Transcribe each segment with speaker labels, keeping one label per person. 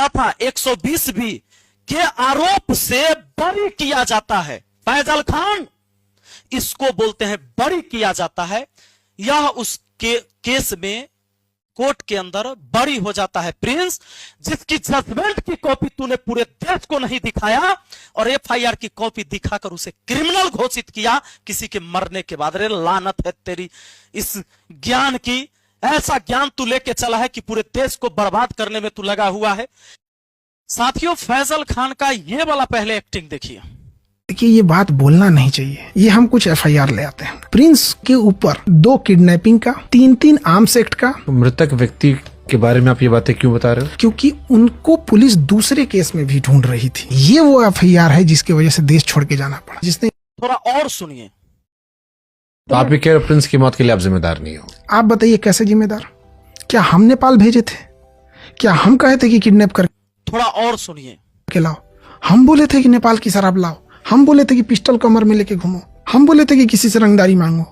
Speaker 1: तथा 120 बी के आरोप से बरी किया जाता है। फैजल खान, इसको बोलते हैं बरी किया जाता है। यह उस केस में कोर्ट के अंदर बरी हो जाता है प्रिंस, जिसकी जजमेंट की कॉपी तूने पूरे देश को नहीं दिखाया और एफआईआर की कॉपी दिखाकर उसे क्रिमिनल घोषित किया किसी के मरने के बाद। अरे लानत है तेरी इस ज्ञान की। ऐसा ज्ञान तू लेके चला है कि पूरे देश को बर्बाद करने में तू लगा हुआ है। साथियों, फैजल खान का ये वाला पहले एक्टिंग देखिए।
Speaker 2: देखिए, ये बात बोलना नहीं चाहिए। ये हम कुछ एफआईआर ले आते हैं। प्रिंस के ऊपर 2 किडनैपिंग का, 3 आर्म्स एक्ट का।
Speaker 3: मृतक व्यक्ति के बारे में आप ये बातें क्यों बता रहे हो?
Speaker 2: क्योंकि उनको पुलिस दूसरे केस में भी ढूंढ रही थी। ये वो एफआईआर है जिसकी वजह से देश छोड़ के जाना पड़ा। जिसने
Speaker 1: थोड़ा और सुनिए।
Speaker 3: तो आप ये कह रहे प्रिंस की मौत के लिए आप जिम्मेदार नहीं हो?
Speaker 2: आप बताइए कैसे जिम्मेदार? क्या हम नेपाल भेजे थे? क्या हम कहे थे कि किडनैप कर?
Speaker 1: थोड़ा और सुनिए।
Speaker 2: के लाओ। हम बोले थे कि नेपाल की शराब लाओ। हम बोले थे कि पिस्टल कमर में लेके घूमो। हम बोले थे कि किसी से रंगदारी मांगो।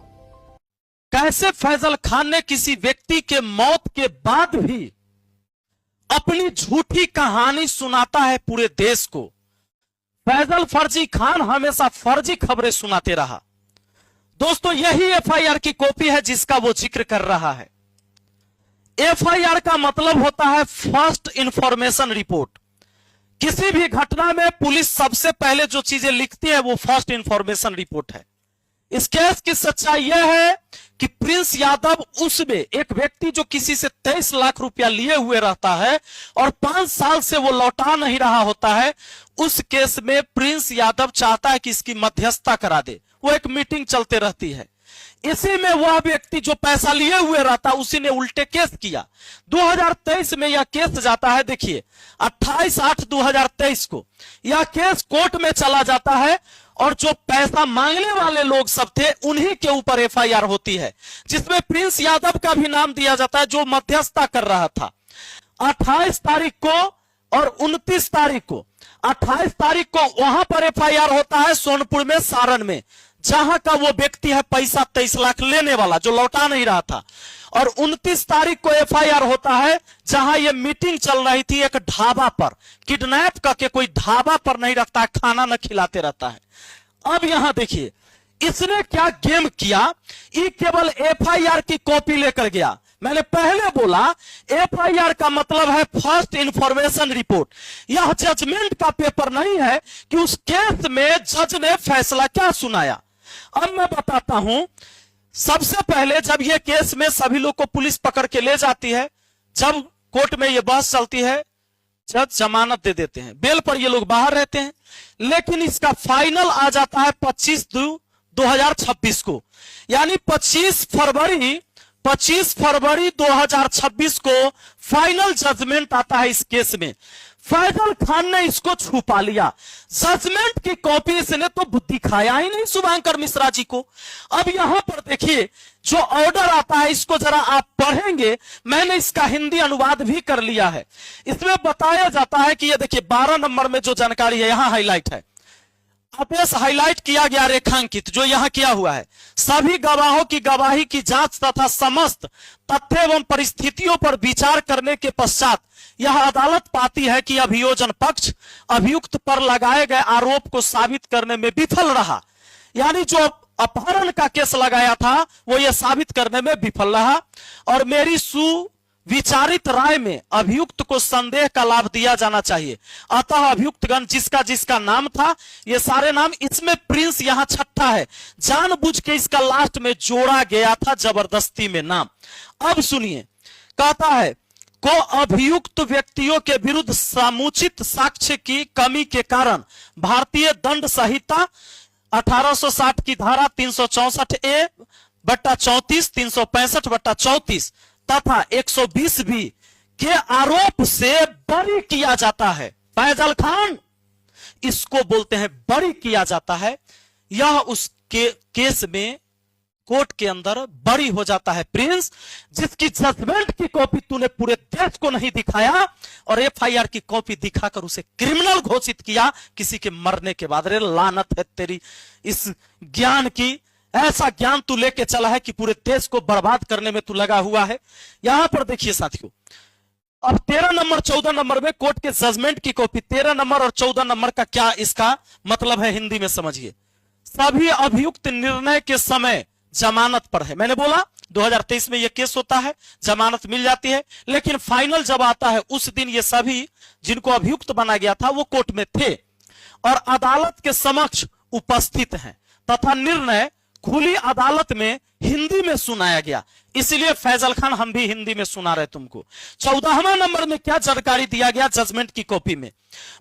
Speaker 1: कैसे फैजल खान ने किसी व्यक्ति के मौत के बाद भी अपनी झूठी कहानी सुनाता है पूरे देश को। फैजल फर्जी खान हमेशा फर्जी खबरें सुनाते रहा। दोस्तों, यही एफआईआर की कॉपी है जिसका वो जिक्र कर रहा है। एफआईआर का मतलब होता है फर्स्ट इंफॉर्मेशन रिपोर्ट। किसी भी घटना में पुलिस सबसे पहले जो चीजें लिखती है वो फर्स्ट इंफॉर्मेशन रिपोर्ट है। इस केस की सच्चाई यह है कि प्रिंस यादव, उसमें एक व्यक्ति जो किसी से 23 लाख रुपया लिए हुए रहता है और 5 साल से वो लौटा नहीं रहा होता है, उस केस में प्रिंस यादव चाहता है कि इसकी मध्यस्थता करा दे। वो एक मीटिंग चलते रहती है। इसी में वह व्यक्ति जो पैसा लिए हुए रहता, उसी ने उल्टे केस किया। 2023 में यह केस जाता है। देखिए, 28/8/2023 को यह केस कोर्ट में चला जाता है और जो पैसा मांगने वाले लोग सब थे उन्हीं के ऊपर एफआईआर होती है, जिसमें प्रिंस यादव का भी नाम दिया जाता है जो मध्यस्थता कर रहा था। 28 तारीख को और 29 तारीख को, 28 तारीख को वहां पर एफआईआर होता है सोनपुर में, सारण में, जहां का वो व्यक्ति है पैसा 23 लाख लेने वाला जो लौटा नहीं रहा था। और 29 तारीख को एफआईआर होता है जहां ये मीटिंग चल रही थी एक ढाबा पर। किडनैप करके कोई ढाबा पर नहीं रखता है, खाना न खिलाते रहता है। अब यहां देखिए इसने क्या गेम किया। ये केवल एफआईआर की कॉपी लेकर गया। मैंने पहले बोला एफआईआर का मतलब है फर्स्ट इंफॉर्मेशन रिपोर्ट। यह जजमेंट का पेपर नहीं है कि उस केस में जज ने फैसला क्या सुनाया। अब मैं बताता हूं। सबसे पहले जब यह केस में सभी लोग को पुलिस पकड़ के ले जाती है, जब कोर्ट में यह बहस चलती है, जज जमानत दे देते हैं, बेल पर ये लोग बाहर रहते हैं। लेकिन इसका फाइनल आ जाता है 25/2/2026 को, यानी 25 फरवरी 2026 को फाइनल जजमेंट आता है इस केस में। फैजल खान ने इसको छुपा लिया। जजमेंट की कॉपी इसने तो दिखाया ही नहीं शुभंकर मिश्रा जी को। अब यहां पर देखिए जो ऑर्डर आता है, इसको जरा आप पढ़ेंगे। मैंने इसका हिंदी अनुवाद भी कर लिया है। इसमें बताया जाता है कि ये देखिए 12 नंबर में जो जानकारी है यहां हाईलाइट है। आदेश हाईलाइट किया गया, रेखांकित जो यहां किया हुआ है। सभी गवाहों की गवाही की जांच तथा समस्त तथ्य एवं परिस्थितियों पर विचार करने के पश्चात यह अदालत पाती है कि अभियोजन पक्ष अभियुक्त पर लगाए गए आरोप को साबित करने में विफल रहा। यानी जो अपहरण का केस लगाया था वो यह साबित करने में विफल रहा और मेरी सुविचारित राय में अभियुक्त को संदेह का लाभ दिया जाना चाहिए। अतः अभियुक्तगण जिसका जिसका नाम था, ये सारे नाम, इसमें प्रिंस यहां छठा है, जानबूझ के इसका लास्ट में जोड़ा गया था जबरदस्ती में नाम। अब सुनिए, कहता है को अभियुक्त व्यक्तियों के विरुद्ध समुचित साक्ष्य की कमी के कारण भारतीय दंड संहिता 1860 की धारा 364A/34, 365/34 तथा 120 बी के आरोप से बरी किया जाता है। फैजल खान, इसको बोलते हैं बरी किया जाता है। यह उस केस में कोर्ट के अंदर बरी हो जाता है प्रिंस, जिसकी जजमेंट की कॉपी तूने पूरे देश को नहीं दिखाया और एफआईआर की कॉपी दिखाकर उसे क्रिमिनल घोषित किया किसी के मरने के बाद। अरे लानत है तेरी इस ज्ञान की। ऐसा ज्ञान तू लेके चला है कि पूरे देश को बर्बाद करने में तू लगा हुआ है। यहां पर देखिए साथियों, अब 13 नंबर 14 नंबर में कोर्ट के जजमेंट की कॉपी, 13 नंबर और 14 नंबर का क्या इसका मतलब है हिंदी में समझिए। सभी अभियुक्त निर्णय के समय जमानत पर है। मैंने बोला 2023 में यह केस होता है, जमानत मिल जाती है, लेकिन फाइनल जब आता है उस दिन ये सभी जिनको अभियुक्त बना गया था वो कोर्ट में थे और अदालत के समक्ष उपस्थित हैं तथा निर्णय खुली अदालत में हिंदी में सुनाया गया। इसलिए फैजल खान हम भी हिंदी में सुना रहे तुमको। 14वां नंबर में क्या जानकारी दिया गया जजमेंट की कॉपी में?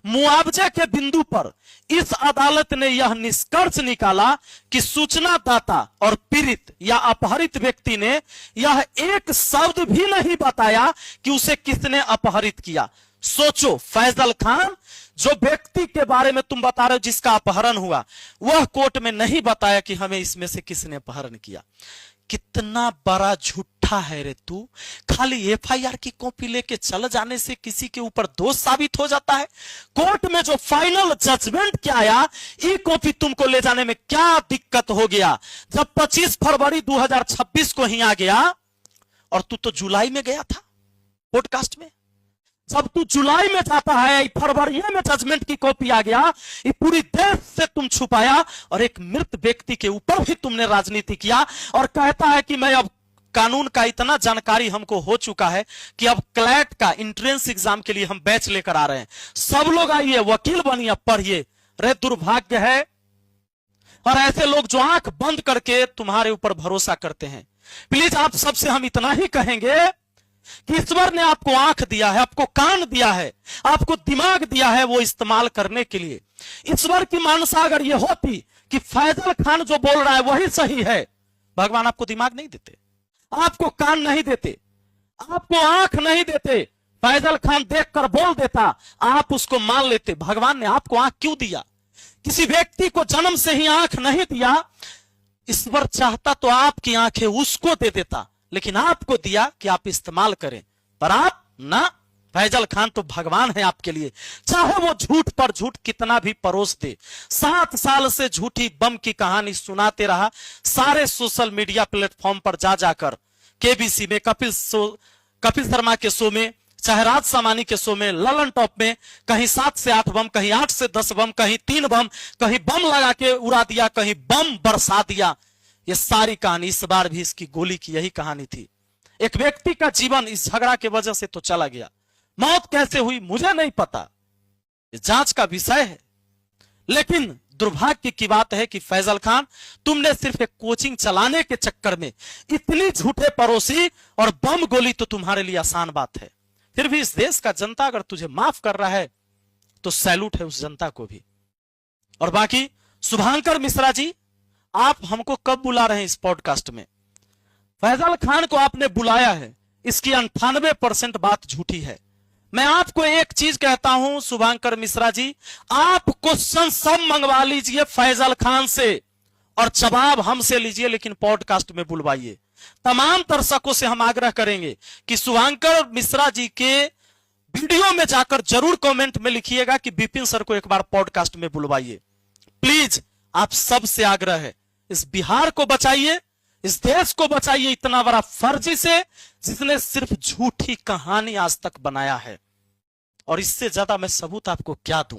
Speaker 1: मुआवजे के बिंदु पर इस अदालत ने यह निष्कर्ष निकाला कि सूचनादाता और पीड़ित या अपहरित व्यक्ति ने यह एक शब्द भी नहीं बताया कि उसे किसने अपहरित किया। सोचो, फैजल खान जो व्यक्ति के बारे में तुम बता रहे हो जिसका अपहरण हुआ, वह कोर्ट में नहीं बताया कि हमें इसमें से किसने अपहरण किया। कितना बड़ा झूठा है रे तू। खाली एफआईआर की कॉपी लेके चल जाने से किसी के ऊपर दोष साबित हो जाता है। कोर्ट में जो फाइनल जजमेंट क्या आया, ये कॉपी तुमको ले जाने में क्या दिक्कत हो गया? जब 25 फरवरी 2026 को ही आ गया और तू तो जुलाई में गया था पॉडकास्ट में। जब तू जुलाई में जाता है, फरवरी में जजमेंट की कॉपी आ गया, ये पूरी देश से तुम छुपाया और एक मृत व्यक्ति के ऊपर भी तुमने राजनीति किया और कहता है कि मैं अब कानून का इतना जानकारी हमको हो चुका है कि अब क्लैट का एंट्रेंस एग्जाम के लिए हम बैच लेकर आ रहे हैं, सब लोग आइए, वकील बनिए, पढ़िए। रे दुर्भाग्य है। और ऐसे लोग जो आंख बंद करके तुम्हारे ऊपर भरोसा करते हैं। प्लीज आप सबसे हम इतना ही कहेंगे कि ईश्वर ने आपको आंख दिया है, आपको कान दिया है, आपको दिमाग दिया है वो इस्तेमाल करने के लिए। ईश्वर की मानसा अगर ये होती कि फैजल खान जो बोल रहा है वही सही है, भगवान आपको दिमाग नहीं देते, आपको कान नहीं देते, आपको आंख नहीं देते। फैजल खान देखकर बोल देता, आप उसको मान लेते। भगवान ने आपको आंख क्यों दिया? किसी व्यक्ति को जन्म से ही आंख नहीं दिया। ईश्वर चाहता तो आपकी आंखें उसको दे देता, लेकिन आपको दिया कि आप इस्तेमाल करें, पर आप ना। फैजल खान तो भगवान है आपके लिए, चाहे वो झूठ पर झूठ कितना भी परोस दे। 7 साल से झूठी बम की कहानी सुनाते रहा, सारे सोशल मीडिया प्लेटफॉर्म पर जा जाकर, केबीसी में, कपिल शर्मा के शो में, चाहे राज सामानी के शो में, ललन टॉप में, कहीं 7 से 8 बम, कहीं 8 से 10 बम, कहीं 3 बम, कहीं बम लगा के उड़ा दिया, कहीं बम बरसा दिया। ये सारी कहानी, इस बार भी इसकी गोली की यही कहानी थी। एक व्यक्ति का जीवन इस झगड़ा के वजह से तो चला गया। मौत कैसे हुई मुझे नहीं पता, ये जांच का विषय है। लेकिन दुर्भाग्य की बात है कि फैजल खान, तुमने सिर्फ एक कोचिंग चलाने के चक्कर में इतनी झूठे परोसी और बम गोली तो तुम्हारे लिए आसान बात है। फिर भी इस देश का जनता अगर तुझे माफ कर रहा है तो सैल्यूट है उस जनता को भी। और बाकी शुभांकर मिश्रा जी, आप हमको कब बुला रहे हैं इस पॉडकास्ट में? फैजल खान को आपने बुलाया है, इसकी 98% बात झूठी है। मैं आपको एक चीज कहता हूं शुभांकर मिश्रा जी, आप क्वेश्चन सब मंगवा लीजिए फैजल खान से और जवाब हमसे लीजिए, लेकिन पॉडकास्ट में बुलवाइए। तमाम दर्शकों से हम आग्रह करेंगे कि शुभांकर मिश्रा जी के वीडियो में जाकर जरूर कमेंट में लिखिएगा कि विपिन सर को एक बार पॉडकास्ट में बुलवाइए। प्लीज, आप सबसे आग्रह है, इस बिहार को बचाइए, इस देश को बचाइए इतना बड़ा फर्जी से जिसने सिर्फ झूठी कहानी आज तक बनाया है। और इससे ज्यादा मैं सबूत आपको क्या दूं?